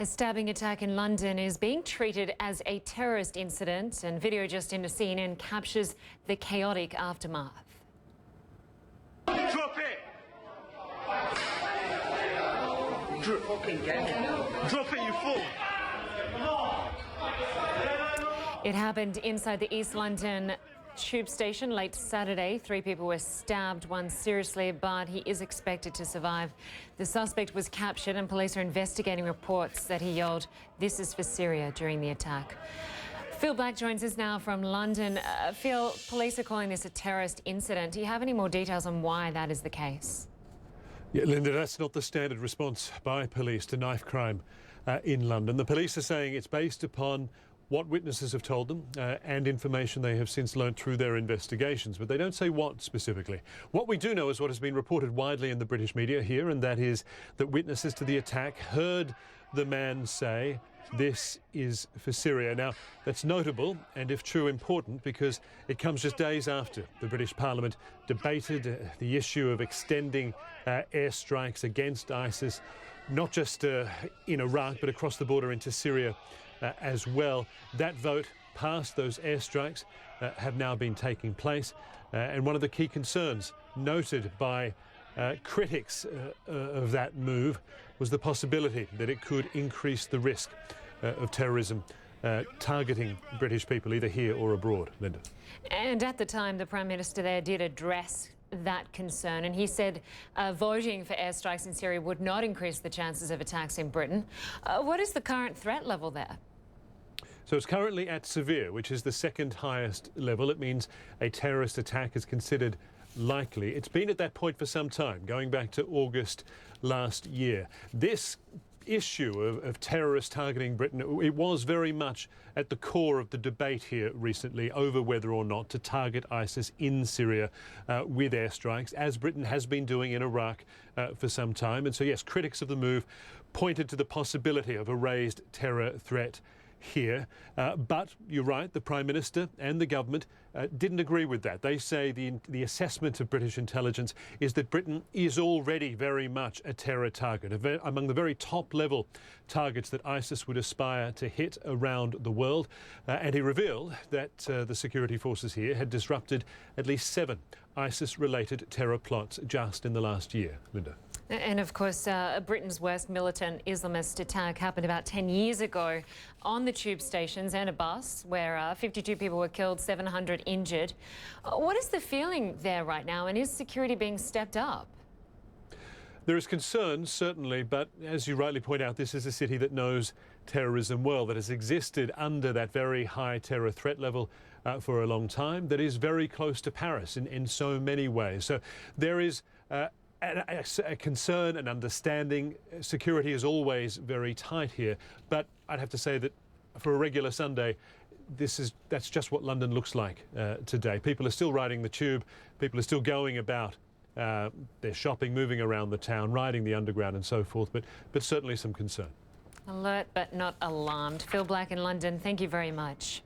A stabbing attack in London is being treated as a terrorist incident, and video just into CNN captures the chaotic aftermath. Drop it! Drop it, you fool! It happened inside the East London tube station late Saturday. 3 people were stabbed, one seriously, but he is expected to survive. The suspect was captured and police are investigating reports that he yelled, "This is for Syria," during the attack. Phil Black joins us now from London. Phil, police are calling this a terrorist incident. Do you have any more details on why that is the case? Yeah, Lynda, that's not the standard response by police to knife crime in London. The police are saying it's based upon what witnesses have told them and information they have since learnt through their investigations, but they don't say what specifically. What we do know is what has been reported widely in the British media here, and that is that witnesses to the attack heard the man say, "This is for Syria." Now, that's notable and, if true, important, because it comes just days after the British Parliament debated the issue of extending airstrikes against ISIS, not just in Iraq, but across the border into Syria as well. That vote passed. Those airstrikes have now been taking place. And one of the key concerns noted by critics of that move was the possibility that it could increase the risk of terrorism targeting British people, either here or abroad. Lynda. And at the time, the Prime Minister there did address that concern, and he said voting for airstrikes in Syria would not increase the chances of attacks in Britain. What is the current threat level there? So it's currently at severe, which is the second highest level. It means a terrorist attack is considered likely. It's been at that point for some time, going back to August last year. This issue of terrorists targeting Britain, it was very much at the core of the debate here recently over whether or not to target ISIS in Syria with airstrikes, as Britain has been doing in Iraq for some time. And so, yes, critics of the move pointed to the possibility of a raised terror threat here. But you're right, the Prime Minister and the government didn't agree with that. They say the assessment of British intelligence is that Britain is already very much a terror target, among the very top level targets that ISIS would aspire to hit around the world. And he revealed that the security forces here had disrupted at least 7 ISIS-related terror plots just in the last year. Lynda. And of course, Britain's worst militant Islamist attack happened about 10 years ago on the tube stations and a bus, where 52 people were killed, 700 injured. What is the feeling there right now, and is security being stepped up? There is concern, certainly, but as you rightly point out, this is a city that knows terrorism well, that has existed under that very high terror threat level for a long time, that is very close to Paris in so many ways. So there is a concern and understanding. Security is always very tight here, but I'd have to say that for a regular Sunday, that's just what London looks like today. People are still riding the tube, people are still going about their shopping, moving around the town, riding the underground and so forth, but certainly some concern. Alert but not alarmed. Phil Black in London, thank you very much.